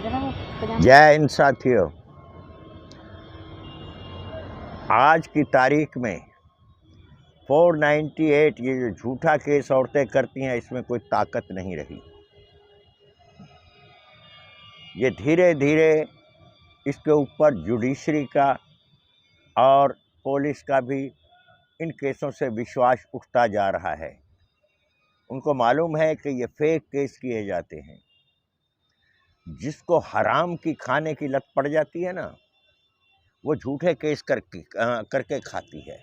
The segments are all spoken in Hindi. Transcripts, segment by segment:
जय हिंद साथियों, आज की तारीख में 498 ये जो झूठा केस औरतें करती हैं, इसमें कोई ताकत नहीं रही। ये धीरे धीरे इसके ऊपर जुडिशरी का और पुलिस का भी इन केसों से विश्वास उठता जा रहा है। उनको मालूम है कि ये फेक केस किए जाते हैं। जिसको हराम की खाने की लत पड़ जाती है ना, वो झूठे केस करके खाती है,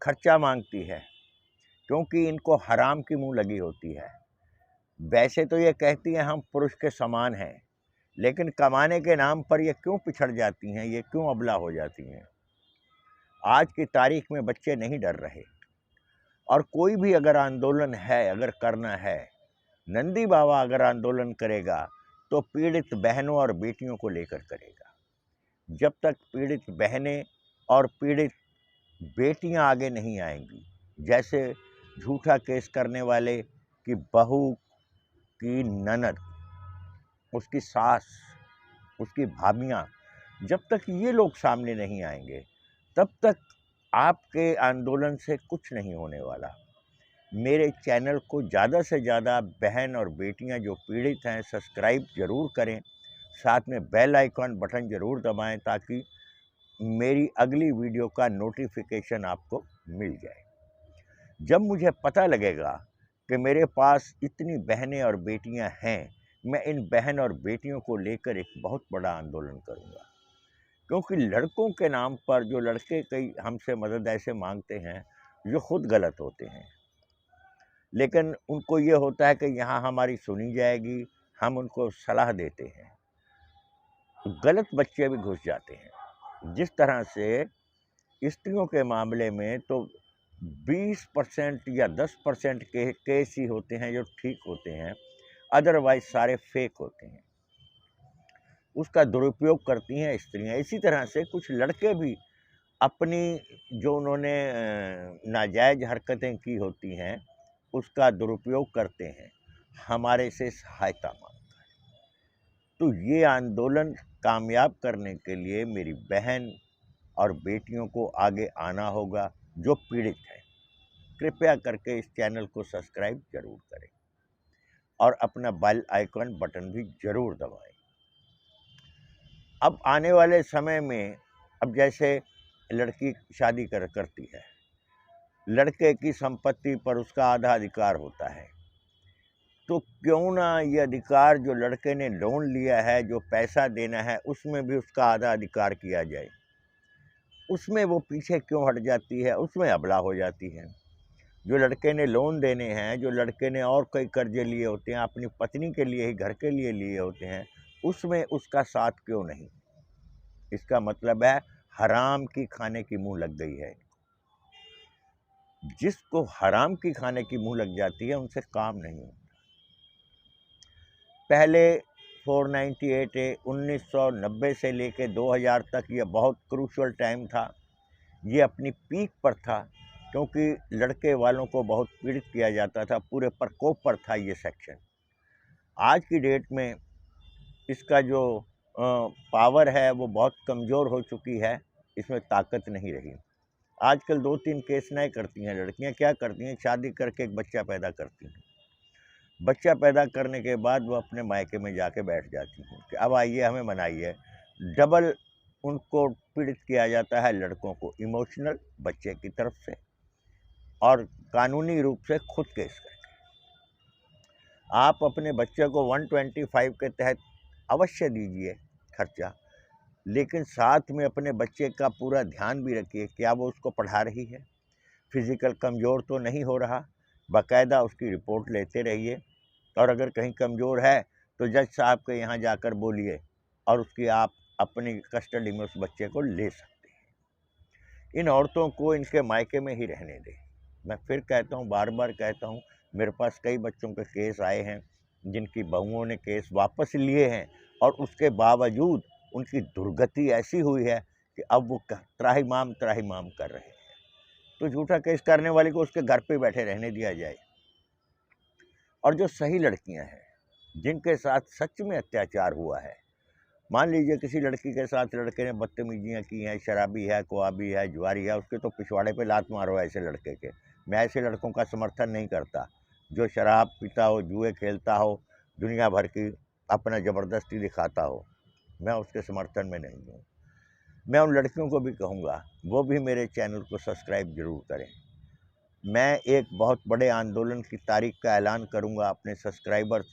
खर्चा मांगती है, क्योंकि इनको हराम की मुंह लगी होती है। वैसे तो ये कहती हैं हम पुरुष के समान हैं, लेकिन कमाने के नाम पर ये क्यों पिछड़ जाती हैं, ये क्यों अबला हो जाती हैं। आज की तारीख में बच्चे नहीं डर रहे, और कोई भी अगर आंदोलन है, अगर करना है, नंदी बाबा अगर आंदोलन करेगा तो पीड़ित बहनों और बेटियों को लेकर करेगा। जब तक पीड़ित बहनें और पीड़ित बेटियां आगे नहीं आएंगी, जैसे झूठा केस करने वाले की बहू की ननद, उसकी सास, उसकी भाभियां, जब तक ये लोग सामने नहीं आएंगे, तब तक आपके आंदोलन से कुछ नहीं होने वाला। मेरे चैनल को ज़्यादा से ज़्यादा बहन और बेटियां जो पीड़ित हैं सब्सक्राइब ज़रूर करें, साथ में बेल आइकॉन बटन ज़रूर दबाएं, ताकि मेरी अगली वीडियो का नोटिफिकेशन आपको मिल जाए। जब मुझे पता लगेगा कि मेरे पास इतनी बहनें और बेटियां हैं, मैं इन बहन और बेटियों को लेकर एक बहुत बड़ा आंदोलन करूंगा। क्योंकि लड़कों के नाम पर जो लड़के कई हमसे मदद ऐसे मांगते हैं जो खुद गलत होते हैं, लेकिन उनको ये होता है कि यहाँ हमारी सुनी जाएगी, हम उनको सलाह देते हैं, गलत बच्चे भी घुस जाते हैं। जिस तरह से स्त्रियों के मामले में तो 20% या 10% के केस ही होते हैं जो ठीक होते हैं, अदरवाइज सारे फेक होते हैं। उसका दुरुपयोग करती हैं स्त्रियां। इसी तरह से कुछ लड़के भी अपनी जो उन्होंने नाजायज हरकतें की होती हैं, उसका दुरुपयोग करते हैं, हमारे से सहायता मांगकर। तो ये आंदोलन कामयाब करने के लिए मेरी बहन और बेटियों को आगे आना होगा जो पीड़ित हैं। कृपया करके इस चैनल को सब्सक्राइब जरूर करें और अपना बेल आइकॉन बटन भी जरूर दबाएं। अब आने वाले समय में, अब जैसे लड़की शादी करती है, लड़के की संपत्ति पर उसका आधा अधिकार होता है, तो क्यों ना ये अधिकार जो लड़के ने लोन लिया है, जो पैसा देना है, उसमें भी उसका आधा अधिकार किया जाए। उसमें वो पीछे क्यों हट जाती है, उसमें अबला हो जाती है। जो लड़के ने लोन देने हैं, जो लड़के ने और कई कर्जे लिए होते हैं, अपनी पत्नी के लिए ही, घर के लिए लिए होते हैं, उसमें उसका साथ क्यों नहीं। इसका मतलब है हराम की खाने की मुंह लग गई है। जिसको हराम की खाने की मुंह लग जाती है, उनसे काम नहीं होता। पहले 498 1990 से लेके 2000 तक ये बहुत क्रूशल टाइम था। ये अपनी पीक पर था, क्योंकि लड़के वालों को बहुत पीड़ित किया जाता था, पूरे प्रकोप पर था ये सेक्शन। आज की डेट में इसका जो पावर है वो बहुत कमज़ोर हो चुकी है, इसमें ताकत नहीं रही। आजकल 2-3 केस नए करती हैं लड़कियां। क्या करती हैं, शादी करके एक बच्चा पैदा करती हैं। बच्चा पैदा करने के बाद वो अपने मायके में जाके बैठ जाती हैं कि अब आइए हमें मनाइए। डबल उनको पीड़ित किया जाता है, लड़कों को इमोशनल बच्चे की तरफ से और कानूनी रूप से खुद केस करके। आप अपने बच्चे को 125 के तहत अवश्य दीजिए खर्चा, लेकिन साथ में अपने बच्चे का पूरा ध्यान भी रखिए, क्या वो उसको पढ़ा रही है, फिजिकल कमज़ोर तो नहीं हो रहा। बाकायदा उसकी रिपोर्ट लेते रहिए, और अगर कहीं कमज़ोर है तो जज साहब के यहाँ जाकर बोलिए, और उसकी आप अपनी कस्टडी में उस बच्चे को ले सकते हैं। इन औरतों को इनके मायके में ही रहने दें। मैं फिर कहता हूँ, बार बार कहता हूँ, मेरे पास कई बच्चों के केस आए हैं जिनकी बहुओं ने केस वापस लिए हैं, और उसके बावजूद उनकी दुर्गति ऐसी हुई है कि अब वो त्राहिमाम कर रहे हैं। तो झूठा केस करने वाले को उसके घर पे बैठे रहने दिया जाए। और जो सही लड़कियां हैं, जिनके साथ सच में अत्याचार हुआ है। मान लीजिए किसी लड़की के साथ लड़के ने बदतमीजियाँ की हैं, शराबी है, कुआबी है, जुआरी है, उसके तो पिछवाड़े पे लात मारो ऐसे लड़के के। मैं ऐसे लड़कों का समर्थन नहीं करता जो शराब पीता हो, जुए खेलता हो, दुनिया भर की अपना ज़बरदस्ती दिखाता हो। मैं उसके समर्थन में नहीं हूँ। मैं उन लड़कियों को भी कहूँगा वो भी मेरे चैनल को सब्सक्राइब ज़रूर करें। मैं एक बहुत बड़े आंदोलन की तारीख का ऐलान करूँगा अपने सब्सक्राइबर्स,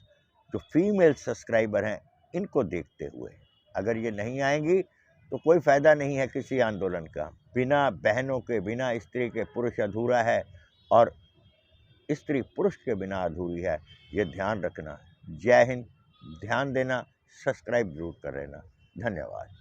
जो फीमेल सब्सक्राइबर हैं, इनको देखते हुए। अगर ये नहीं आएंगी तो कोई फ़ायदा नहीं है किसी आंदोलन का। बिना बहनों के, बिना स्त्री के पुरुष अधूरा है और स्त्री पुरुष के बिना अधूरी है। ये ध्यान रखना। जय हिंद। ध्यान देना, सब्सक्राइब जरूर कर लेना। धन्यवाद।